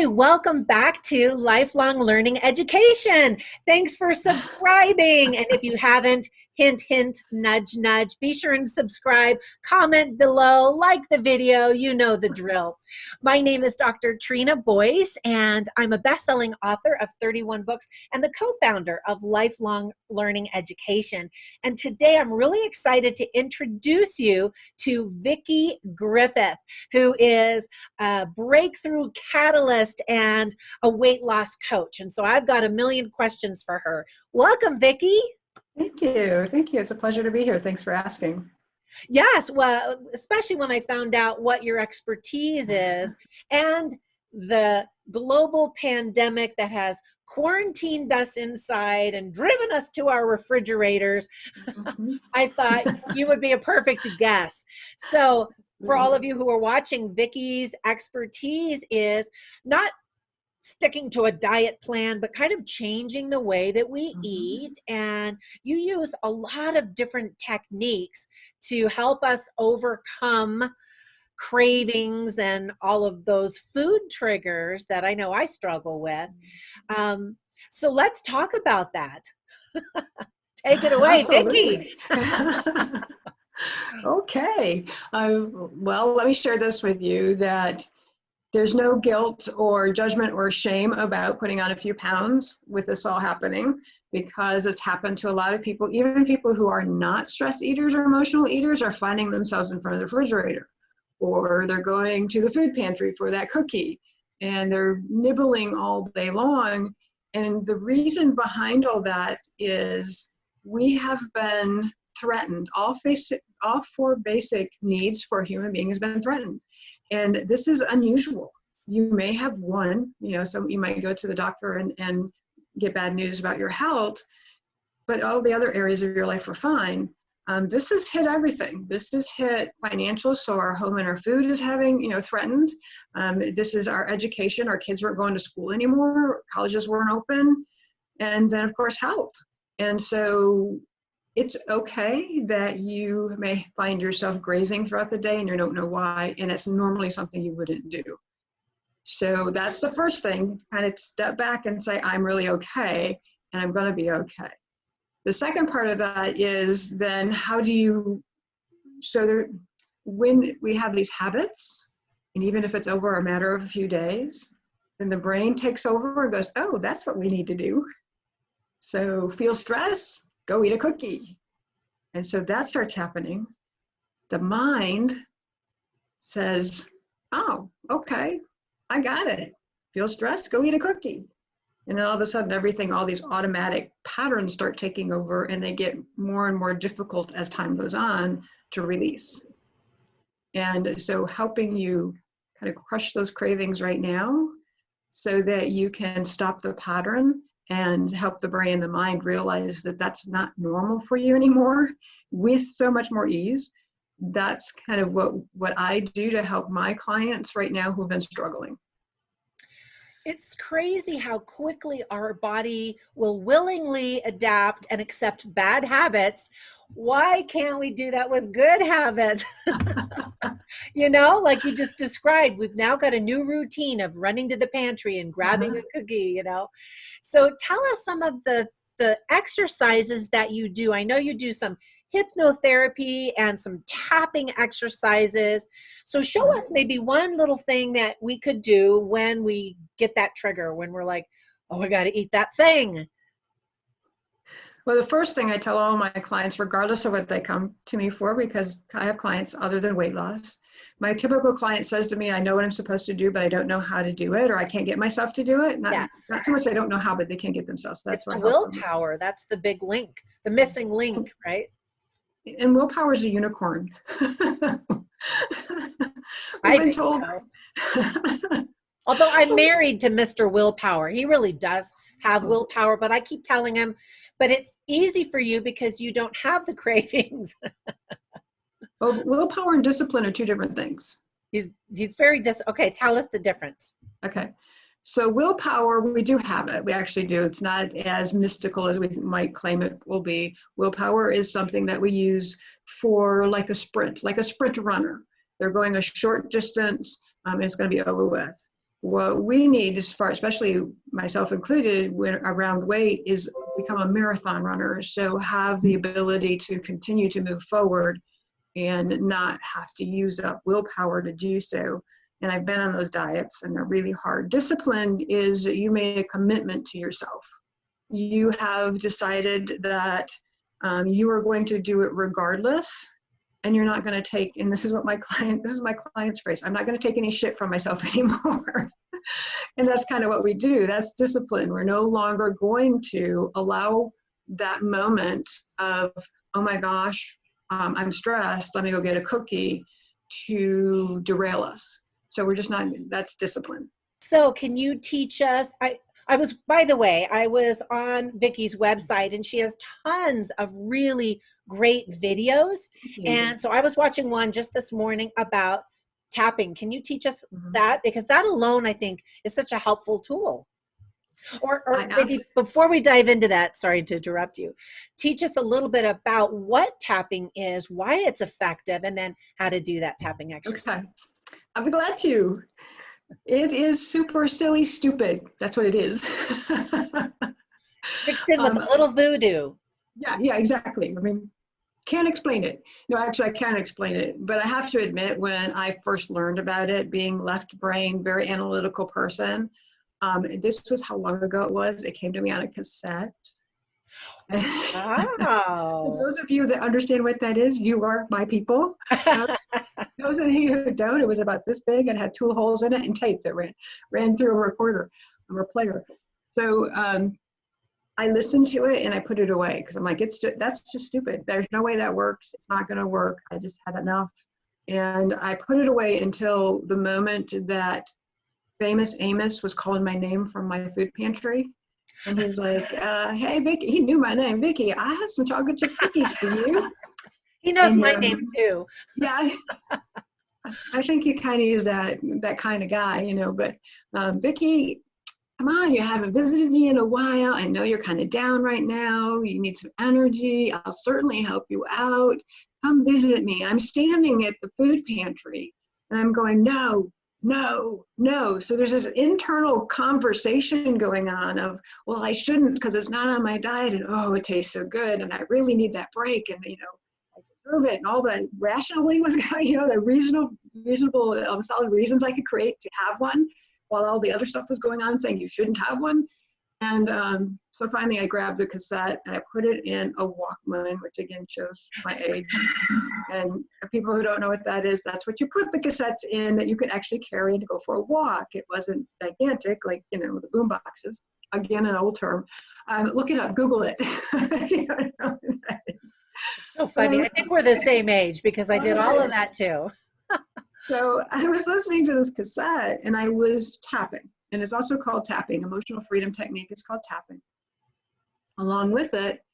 Hi, welcome back to Lifelong Learning Education. Thanks for subscribing. And if you haven't, hint, hint, nudge, nudge, be sure and subscribe, comment below, like the video, you know the drill. My name is Dr. Trina Boyce, and I'm a best-selling author of 31 books and the co-founder of Lifelong Learning Education. And today I'm really excited to introduce you to Vickie Griffith, who is a breakthrough catalyst and a weight loss coach. And so I've got a million questions for her. Welcome, Vickie. Thank you. Thank you. It's a pleasure to be here. Thanks for asking. Yes, well, especially when I found out what your expertise is and the global pandemic that has quarantined us inside and driven us to our refrigerators, I thought you would be a perfect guest. So for all of you who are watching, Vickie's expertise is not sticking to a diet plan, but kind of changing the way that we eat. And you use a lot of different techniques to help us overcome cravings and all of those food triggers that I know I struggle with. So let's talk about that. Take it away, Absolutely. Vickie. Okay. Well, let me share this with you that there's no guilt or judgment or shame about putting on a few pounds with this all happening, because it's happened to a lot of people. Even people who are not stress eaters or emotional eaters are finding themselves in front of the refrigerator, or they're going to the food pantry for that cookie and they're nibbling all day long. And the reason behind all that is we have been threatened. All four basic needs for a human being has been threatened. And this is unusual. You may have one, you might go to the doctor and get bad news about your health, but all the other areas of your life are fine. This has hit everything. This has hit financial, so our home and our food is threatened. This is our education. Our kids weren't going to school anymore. Colleges weren't open. And then, of course, health. And so it's okay that you may find yourself grazing throughout the day and you don't know why, and it's normally something you wouldn't do. So that's the first thing, kind of step back and say, I'm really okay, and I'm gonna be okay. The second part of that is then when we have these habits, and even if it's over a matter of a few days, then the brain takes over and goes, oh, that's what we need to do. So feel stress, go eat a cookie. And so that starts happening. The mind says, oh, okay, I got it. Feel stressed, go eat a cookie. And then all of a sudden all these automatic patterns start taking over, and they get more and more difficult as time goes on to release. And so helping you kind of crush those cravings right now so that you can stop the pattern and help the brain and the mind realize that that's not normal for you anymore with so much more ease. That's kind of what I do to help my clients right now who have been struggling. It's crazy how quickly our body will willingly adapt and accept bad habits. Why can't we do that with good habits? Like you just described, we've now got a new routine of running to the pantry and grabbing a cookie, So tell us some of the exercises that you do. I know you do some hypnotherapy and some tapping exercises. So show us maybe one little thing that we could do when we get that trigger, when we're like, oh, I got to eat that thing. Well, the first thing I tell all my clients, regardless of what they come to me for, because I have clients other than weight loss, my typical client says to me, I know what I'm supposed to do, but I don't know how to do it, or I can't get myself to do it. Not so much they don't know how, but they can't get themselves. That's what willpower. That's the big link, the missing link, right? And willpower is a unicorn. I've been told. Although I'm married to Mr. Willpower. He really does have willpower, but I keep telling him, but it's easy for you because you don't have the cravings. Well, willpower and discipline are two different things. He's very okay, tell us the difference. Okay. So willpower, we do have it. We actually do. It's not as mystical as we might claim it will be. Willpower is something that we use for like a sprint runner. They're going a short distance and it's going to be over with. What we need, as far, especially myself included, when around weight, is become a marathon runner. So have the ability to continue to move forward and not have to use up willpower to do so. And I've been on those diets and they're really hard. Discipline is you made a commitment to yourself. You have decided that you are going to do it regardless. And you're not going to take, and this is my client's phrase, I'm not going to take any shit from myself anymore. And that's kind of what we do. That's discipline. We're no longer going to allow that moment of, oh my gosh, I'm stressed, let me go get a cookie, to derail us. So we're just not, that's discipline. So can you teach us, I was, by the way, I was on Vickie's website and she has tons of really great videos. And so I was watching one just this morning about tapping. Can you teach us that? Because that alone, I think, is such a helpful tool. Or maybe before we dive into that, sorry to interrupt you, teach us a little bit about what tapping is, why it's effective, and then how to do that tapping exercise. Okay. I'll be glad to. It is super silly, stupid. That's what it is. Mixed in with a little voodoo. Yeah, exactly. I mean, can't explain it. No, actually, I can explain it. But I have to admit, when I first learned about it, being left brain, very analytical person, this was how long ago it was. It came to me on a cassette. Wow. Those of you that understand what that is, you are my people. Those of you who don't, it was about this big and had tool holes in it and tape that ran through a recorder or a player. So I listened to it and I put it away because I'm like, that's just stupid. There's no way that works. It's not going to work. I just had enough. And I put it away until the moment that famous Amos was calling my name from my food pantry. And he's like, hey, Vickie, he knew my name. Vickie, I have some chocolate chip cookies for you. He knows my name too. Yeah, I think you kind of use that kind of guy, you know, but Vickie, come on, you haven't visited me in a while. I know you're kind of down right now. You need some energy. I'll certainly help you out. Come visit me. I'm standing at the food pantry and I'm going, no. So there's this internal conversation going on of, well, I shouldn't because it's not on my diet and oh, it tastes so good and I really need that break and, you know, I deserve it and all the rationally was, you know, the reasonable solid reasons I could create to have one while all the other stuff was going on saying you shouldn't have one. And so finally I grabbed the cassette and I put it in a Walkman, which again shows my age. And people who don't know what that is, that's what you put the cassettes in that you could actually carry and go for a walk. It wasn't gigantic like, you know, the boom boxes. Again, an old term. Look it up, Google it. You don't know what that is. So funny. I think we're the same age because I did all of that too. So I was listening to this cassette and I was tapping. And it's also called tapping. Emotional freedom technique is called tapping. Along with it,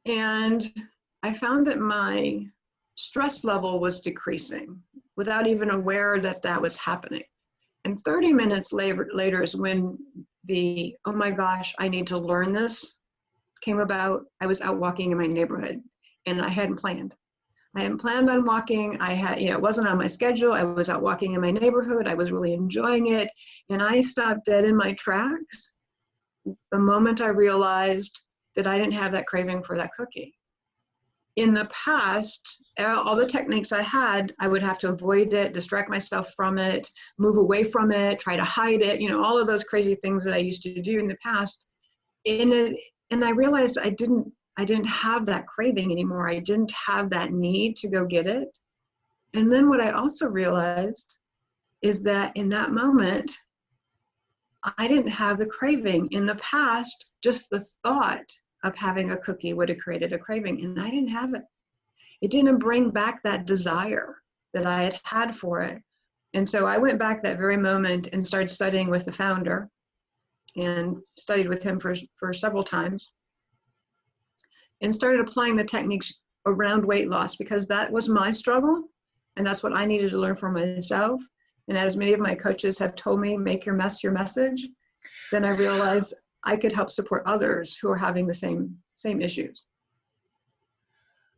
and I found that my stress level was decreasing without even aware that that was happening. And 30 minutes later is when the, oh my gosh, I need to learn this came about. I was out walking in my neighborhood and I hadn't planned. I hadn't planned on walking. I had, you know, it wasn't on my schedule. I was out walking in my neighborhood. I was really enjoying it. And I stopped dead in my tracks the moment I realized that I didn't have that craving for that cookie. In the past, all the techniques I had, I would have to avoid it, distract myself from it, move away from it, try to hide it, you know, all of those crazy things that I used to do in the past. And I realized I didn't have that craving anymore. I didn't have that need to go get it. And then what I also realized is that in that moment, I didn't have the craving. In the past, just the thought of having a cookie would have created a craving, and I didn't have it. It didn't bring back that desire that I had had for it. And so I went back that very moment and started studying with the founder and studied with him for several times and started applying the techniques around weight loss because that was my struggle and that's what I needed to learn for myself. And as many of my coaches have told me, make your mess your message, then I realized I could help support others who are having the same issues.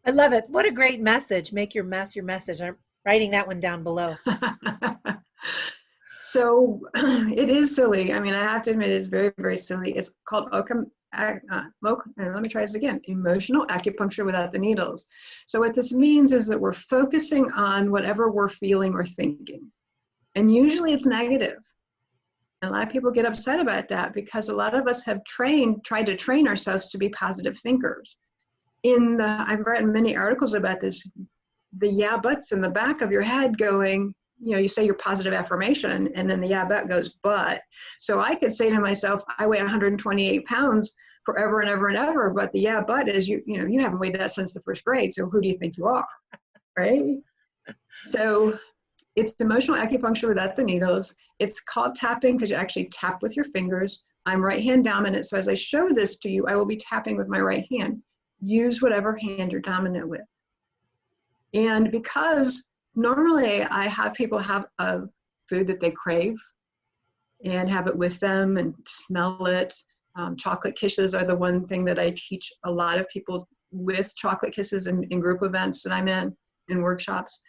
I love it. What a great message. Make your mess your message. I'm writing that one down below. So it is silly. I mean, I have to admit, it's very, very silly. It's called let me try this again, emotional acupuncture without the needles. So what this means is that we're focusing on whatever we're feeling or thinking. And usually it's negative. And a lot of people get upset about that because a lot of us have tried to train ourselves to be positive thinkers. I've read many articles about this, the yeah buts in the back of your head going, you say your positive affirmation and then the yeah but goes but. So I could say to myself, I weigh 128 pounds forever and ever and ever, but the yeah but is you haven't weighed that since the first grade, so who do you think you are, right? So it's emotional acupuncture without the needles. It's called tapping because you actually tap with your fingers. I'm right hand dominant, so as I show this to you, I will be tapping with my right hand. Use whatever hand you're dominant with. And because normally I have people have a food that they crave and have it with them and smell it. Chocolate kisses are the one thing that I teach a lot of people with chocolate kisses in group events that I'm in workshops.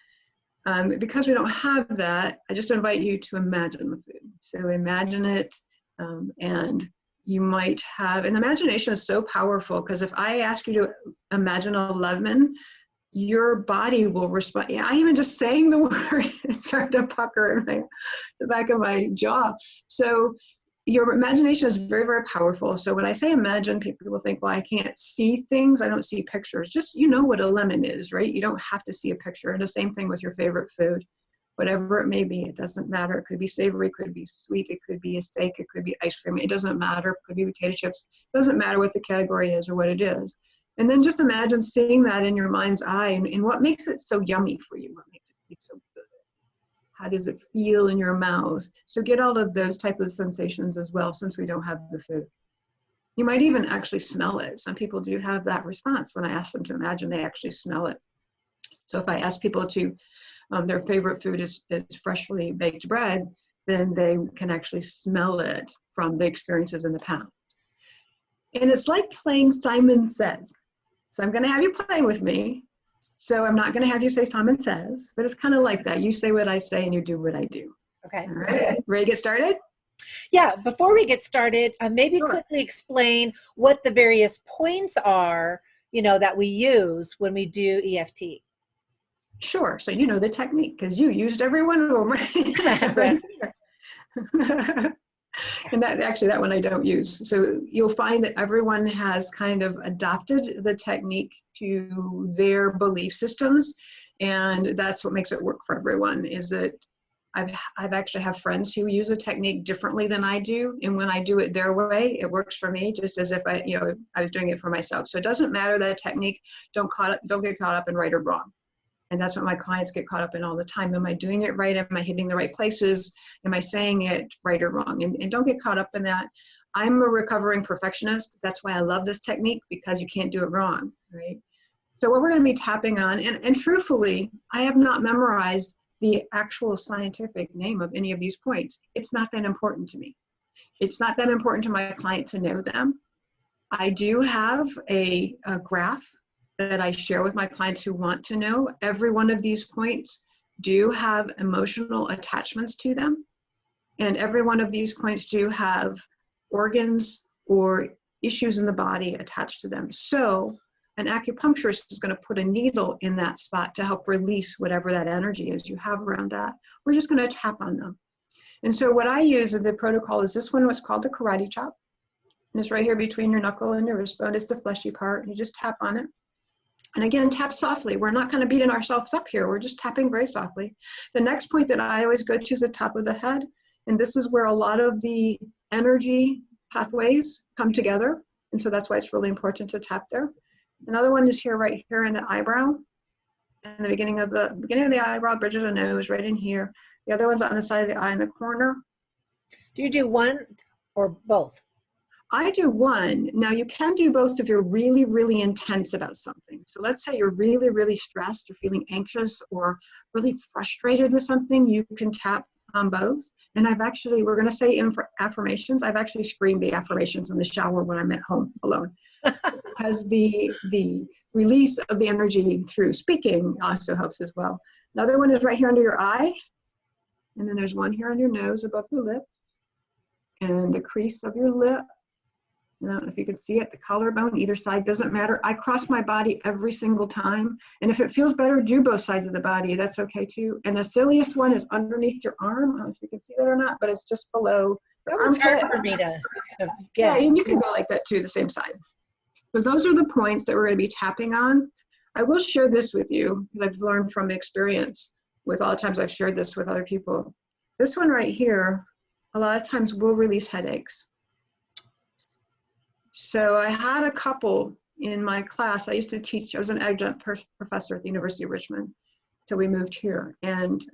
Because we don't have that, I just invite you to imagine the food. So imagine it, and you might have, and imagination is so powerful because if I ask you to imagine a lemon, your body will respond. Yeah, I even just saying the word started to pucker in the back of my jaw. So your imagination is very, very powerful. So when I say imagine, people think, well, I can't see things. I don't see pictures. Just, what a lemon is, right? You don't have to see a picture. And the same thing with your favorite food, whatever it may be. It doesn't matter. It could be savory, it could be sweet, it could be a steak, it could be ice cream. It doesn't matter. It could be potato chips. It doesn't matter what the category is or what it is. And then just imagine seeing that in your mind's eye and what makes it so yummy for you, what makes it taste so good. How does it feel in your mouth? So get all of those type of sensations as well, since we don't have the food. You might even actually smell it. Some people do have that response. When I ask them to imagine, they actually smell it. So if I ask people to, their favorite food is freshly baked bread, then they can actually smell it from the experiences in the past. And it's like playing Simon Says. So I'm going to have you play with me. So I'm not going to have you say Simon Says, but it's kind of like that. You say what I say and you do what I do. Okay. All right. Ready to get started? Yeah. Before we get started, maybe Sure. quickly explain what the various points are, that we use when we do EFT. Sure. So you know the technique because you used every one of them right here. And that one I don't use. So you'll find that everyone has kind of adopted the technique to their belief systems. And that's what makes it work for everyone, is that I've actually have friends who use a technique differently than I do. And when I do it their way, it works for me just as if I was doing it for myself. So it doesn't matter that technique, don't get caught up in right or wrong. And that's what my clients get caught up in all the time. Am I doing it right? Am I hitting the right places? Am I saying it right or wrong? And don't get caught up in that. I'm a recovering perfectionist. That's why I love this technique, because you can't do it wrong, right? So what we're going to be tapping on, and truthfully, I have not memorized the actual scientific name of any of these points. It's not that important to me. It's not that important to my client to know them. I do have a graph that I share with my clients who want to know. Every one of these points do have emotional attachments to them. And every one of these points do have organs or issues in the body attached to them. So an acupuncturist is going to put a needle in that spot to help release whatever that energy is you have around that. We're just going to tap on them. And so what I use as the protocol is this one, what's called the karate chop. And it's right here between your knuckle and your wrist bone. It's the fleshy part. You just tap on it. And again, tap softly. We're not kind of beating ourselves up here. We're just tapping very softly. The next point that I always go to is the top of the head. And this is where a lot of the energy pathways come together. And so that's why it's really important to tap there. Another one is here, right here in the eyebrow. And the beginning of the eyebrow, bridge of the nose, right in here. The other one's on the side of the eye in the corner. Do you do one or both? I do one. Now you can do both if you're really, really intense about something. So let's say you're really, really stressed or feeling anxious or really frustrated with something, you can tap on both. And we're going to say affirmations. I've actually screamed the affirmations in the shower when I'm at home alone. Because the release of the energy through speaking also helps as well. Another one is right here under your eye. And then there's one here on your nose above your lips and the crease of your lip. I don't know if you can see it, the collarbone, either side, doesn't matter. I cross my body every single time. And if it feels better, do both sides of the body. That's okay too. And the silliest one is underneath your arm. I don't know if you can see that or not, but it's just below the That was hard armpit. for me to Yeah, get. and you can go like that too, the same side. So those are the points that we're going to be tapping on. I will share this with you because I've learned from experience with all the times I've shared this with other people. This one right here, a lot of times will release headaches. So I had a couple in my class. I used to teach, I was an adjunct professor at the University of Richmond till we moved here. And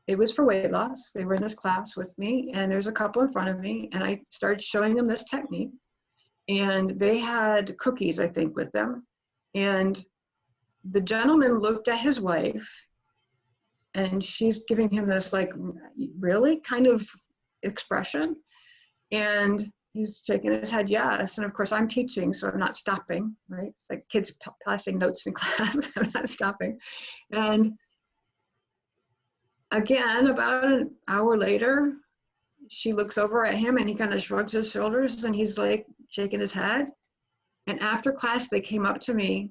it was for weight loss. They were in this class with me, and there's a couple in front of me, and I started showing them this technique. And they had cookies, I think, with them. And the gentleman looked at his wife, and she's giving him this like, really kind of expression. And he's shaking his head, yes. And of course, I'm teaching, so I'm not stopping, right? It's like kids passing notes in class. I'm not stopping. And again, about an hour later, she looks over at him and he kind of shrugs his shoulders and he's like shaking his head. And after class, they came up to me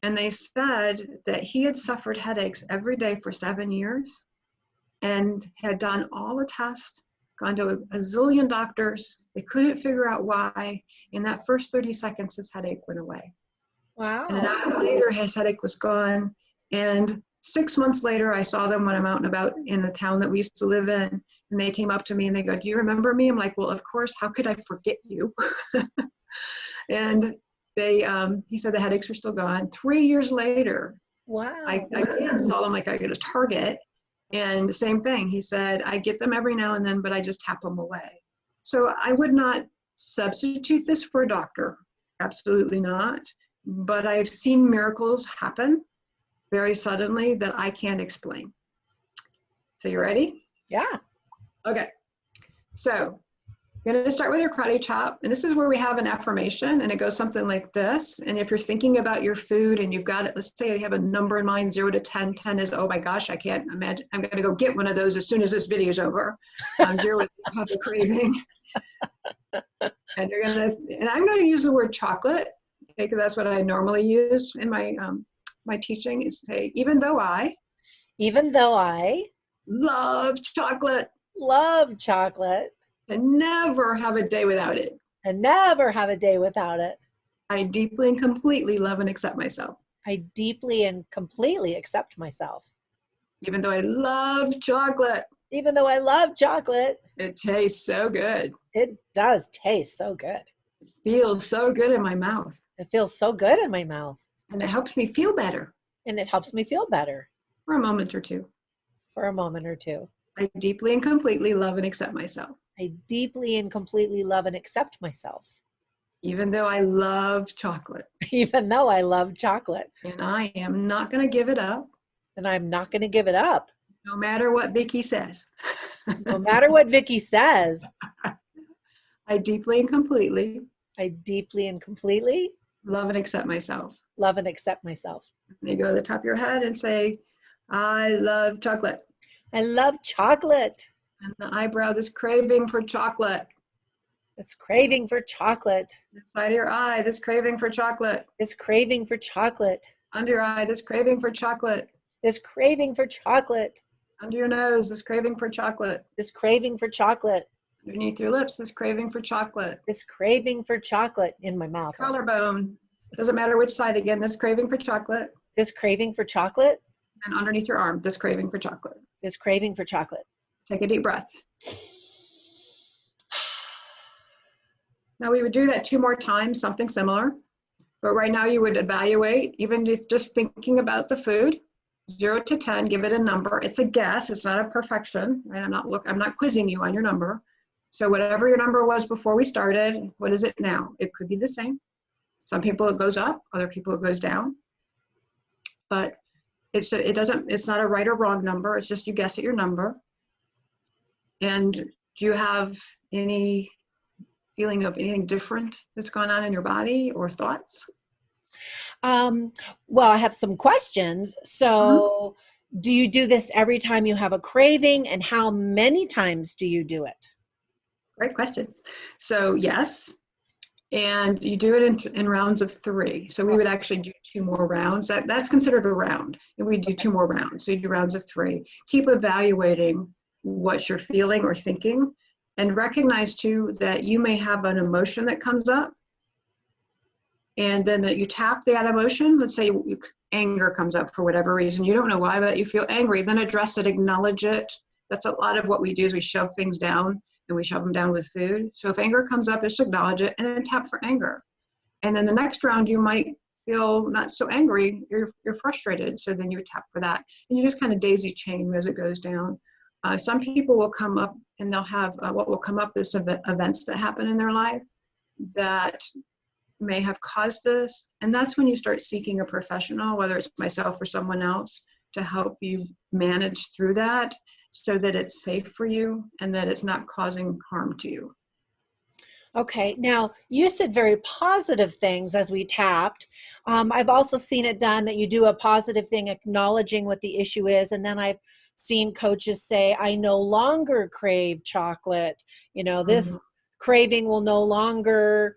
and they said that he had suffered headaches every day for 7 years and had done all the tests, gone to a zillion doctors. They couldn't figure out why. In that first 30 seconds, his headache went away. Wow. And an hour later, his headache was gone. And 6 months later, I saw them when I'm out and about in the town that we used to live in. And they came up to me and they go, do you remember me? I'm like, well, of course, how could I forget you? And he said the headaches were still gone. 3 years later, Wow. I again saw them like I get a target. And the same thing, he said, I get them every now and then, but I just tap them away. So I would not substitute this for a doctor. Absolutely not. But I've seen miracles happen very suddenly that I can't explain. So you ready? Yeah. Okay. So you're going to start with your karate chop. And this is where we have an affirmation. And it goes something like this. And if you're thinking about your food and you've got it, let's say you have a number in mind, 0 to 10. 10 is, oh my gosh, I can't imagine. I'm going to go get one of those as soon as this video is over. 0 is have a craving. And you're going to, and I'm going to use the word chocolate, okay, because that's what I normally use in my my teaching is say, even though I love chocolate and never have a day without it. I deeply and completely love and accept myself. I deeply and completely accept myself. Even though I love chocolate. It tastes so good. It does taste so good. It feels so good in my mouth. It feels so good in my mouth. And it helps me feel better. And it helps me feel better. For a moment or two. I deeply and completely love and accept myself. Even though I love chocolate. And I am not going to give it up. No matter what Vickie says. I deeply and completely love and accept myself. And you go to the top of your head and say, I love chocolate. And the eyebrow, this craving for chocolate. The side of your eye, this craving for chocolate. Under your eye, this craving for chocolate. Under your nose, this craving for chocolate. Underneath your lips, this craving for chocolate. In my mouth. Collarbone, doesn't matter which side again, this craving for chocolate. And underneath your arm, this craving for chocolate. Take a deep breath. Now we would do that 2 more times, something similar. But right now you would evaluate, even if just thinking about the food, 0 to 10, give it a number. It's a guess, it's not a perfection, right? I'm not quizzing you on your number. So whatever your number was before we started, what is it now? It could be the same. Some people it goes up, other people it goes down. But it's not a right or wrong number, it's just you guess at your number. And do you have any feeling of anything different that's gone on in your body or thoughts? Well, I have some questions. So do you do this every time you have a craving, and how many times do you do it? Great question. So yes, and you do it in rounds of 3. So we would actually do 2 more rounds. That's considered a round, and we do 2 more rounds. So you do rounds of 3. Keep evaluating what you're feeling or thinking, and recognize too that you may have an emotion that comes up, and then that you tap that emotion. Let's say anger comes up for whatever reason. You don't know why, but you feel angry. Then address it, acknowledge it. That's a lot of what we do is we shove things down, and we shove them down with food. So if anger comes up, just acknowledge it and then tap for anger. And then the next round, you might feel not so angry, you're frustrated. So then you would tap for that. And you just kind of daisy chain as it goes down. Some people will come up and they'll have what will come up is events that happen in their life that may have caused this. And that's when you start seeking a professional, whether it's myself or someone else, to help you manage through that so that it's safe for you and that it's not causing harm to you. Okay, now you said very positive things as we tapped. I've also seen it done that you do a positive thing, acknowledging what the issue is. And then I've seen coaches say, I no longer crave chocolate. You know, this craving will no longer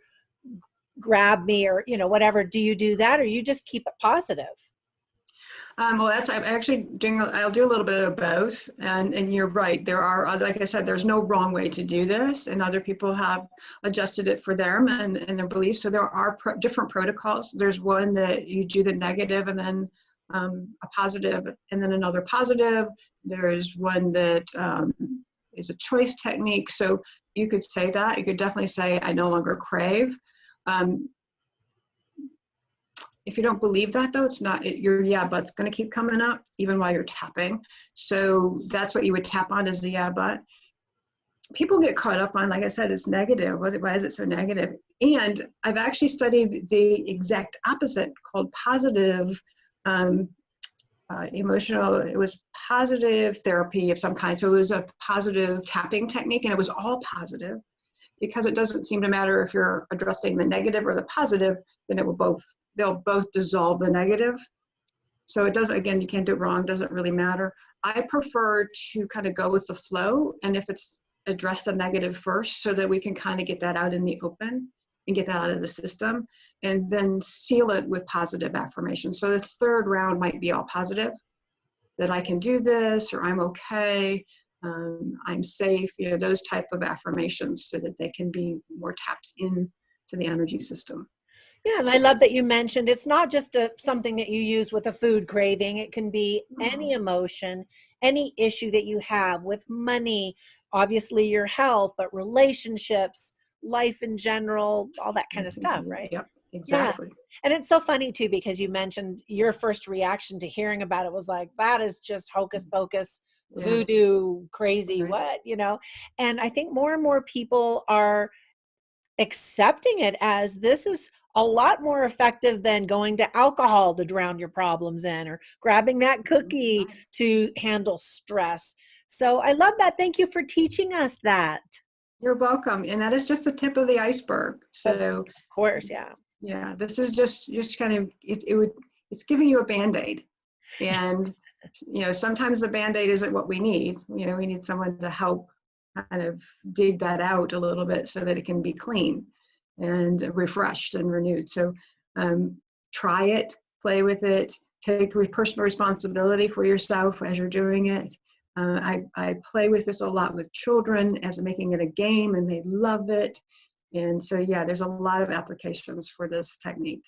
grab me, or, you know, whatever. Do you do that, or you just keep it positive? Well, I'm actually doing, I'll do a little bit of both. And you're right. There are other, like I said, there's no wrong way to do this. And other people have adjusted it for them and their beliefs. So there are different protocols. There's one that you do the negative and then a positive and then another positive. There's one that is a choice technique. So you could say that. You could definitely say, I no longer crave. If you don't believe that, though, it's not your yeah, but's going to keep coming up even while you're tapping. So that's what you would tap on is the yeah, but. People get caught up on, like I said, it's negative. Why is it so negative? And I've actually studied the exact opposite called positive emotional. It was positive therapy of some kind. So it was a positive tapping technique, and it was all positive because it doesn't seem to matter if you're addressing the negative or the positive, then they'll both dissolve the negative. So it doesn't, again, you can't do it wrong, doesn't really matter. I prefer to kind of go with the flow, and if it's address the negative first so that we can kind of get that out in the open and get that out of the system, and then seal it with positive affirmations. So the third round might be all positive, that I can do this, or I'm okay, I'm safe, you know, those type of affirmations so that they can be more tapped in to the energy system. Yeah, and I love that you mentioned it's not just something that you use with a food craving. It can be any emotion, any issue that you have with money, obviously your health, but relationships, life in general, all that kind of stuff, right? Yep, Yeah. exactly. And it's so funny too, because you mentioned your first reaction to hearing about it was like, that is just hocus pocus, voodoo, crazy, what, you know? And I think more and more people are accepting it as this is a lot more effective than going to alcohol to drown your problems in, or grabbing that cookie to handle stress. So I love that. Thank you for teaching us that. You're welcome. And that is just the tip of the iceberg. So Of course, yeah. yeah, this is just kind of, it's giving you a Band-Aid. And, you know, sometimes the Band-Aid isn't what we need. You know, we need someone to help kind of dig that out a little bit so that it can be clean and refreshed and renewed. So try it, play with it, take personal responsibility for yourself as you're doing it. I play with this a lot with children as making it a game, and they love it. And so, yeah, there's a lot of applications for this technique.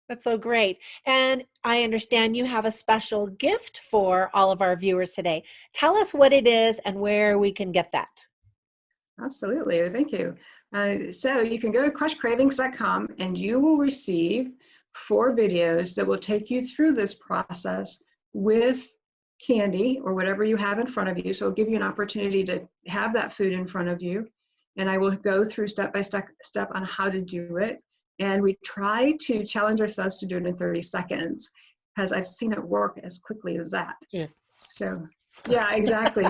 That's so great. And I understand you have a special gift for all of our viewers today. Tell us what it is and where we can get that. Absolutely. Thank you. So you can go to crushcravings.com and you will receive 4 videos that will take you through this process with candy or whatever you have in front of you. So it'll give you an opportunity to have that food in front of you. And I will go through step by step on how to do it. And we try to challenge ourselves to do it in 30 seconds because I've seen it work as quickly as that. Yeah. So yeah, exactly.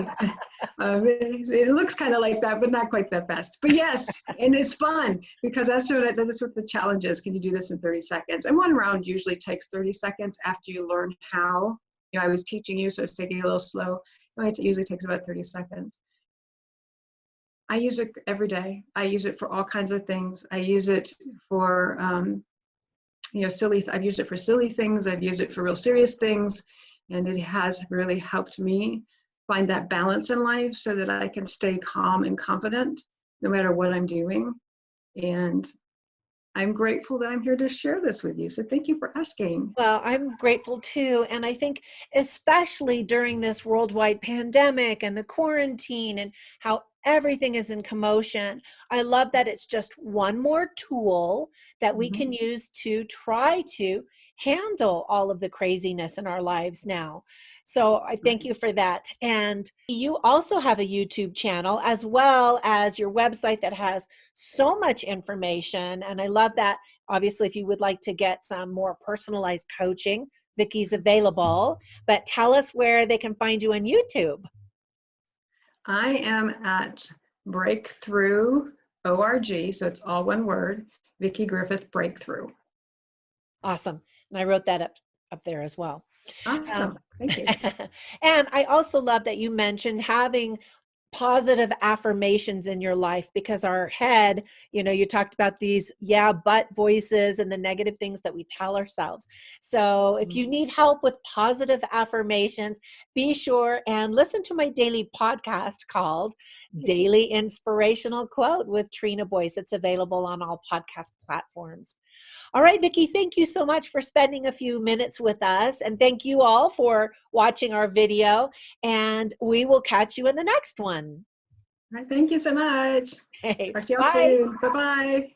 It looks kind of like that, but not quite that fast. But yes, and it's fun because that's what the challenge is. Can you do this in 30 seconds? And one round usually takes 30 seconds after you learn how I was teaching you, so it's taking a little slow. It usually takes about 30 seconds. I use it every day. I use it for all kinds of things. I use it for, I've used it for silly things. I've used it for real serious things. And it has really helped me find that balance in life so that I can stay calm and confident no matter what I'm doing. And I'm grateful that I'm here to share this with you. So thank you for asking. Well, I'm grateful too. And I think, especially during this worldwide pandemic and the quarantine and how everything is in commotion, I love that it's just one more tool that we can use to try to handle all of the craziness in our lives now. So I thank you for that. And you also have a YouTube channel as well as your website that has so much information. And I love that. Obviously, if you would like to get some more personalized coaching, Vickie's available. But tell us where they can find you on YouTube. I am at Breakthrough.org, so it's all one word, Vickie Griffith Breakthrough. Awesome. And I wrote that up there as well. Awesome. Thank you. And I also love that you mentioned having positive affirmations in your life, because our head, you talked about these but voices and the negative things that we tell ourselves. So if you need help with positive affirmations, be sure and listen to my daily podcast called Daily Inspirational Quote with Trina Boyce. It's available on all podcast platforms. All right, Vickie, thank you so much for spending a few minutes with us. And thank you all for watching our video. And we will catch you in the next one. All right, thank you so much. Okay, Talk to y'all bye. soon. Bye-bye.